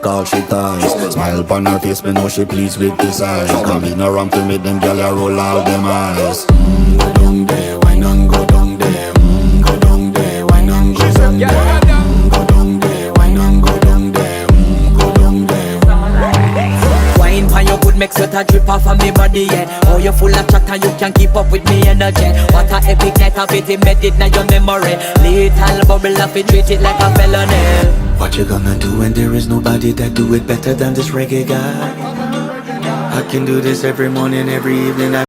all she ties. Smile upon her face, me know she pleased with this eyes. Come in around to make them gyal a roll out them eyes. Go down there, why not go down there? Go down there, why not go down there? Go down there, why not go down there? Go down there. Wine for your good make sweat a drip off of me body, yeah. Oh, you full of chat and you can keep up with me energy. What a epic night of it, embedded in your memory. Little bubble of it, treat it like a felony. What you gonna do when there is nobody that do it better than this reggae guy? I can do this every morning, every evening.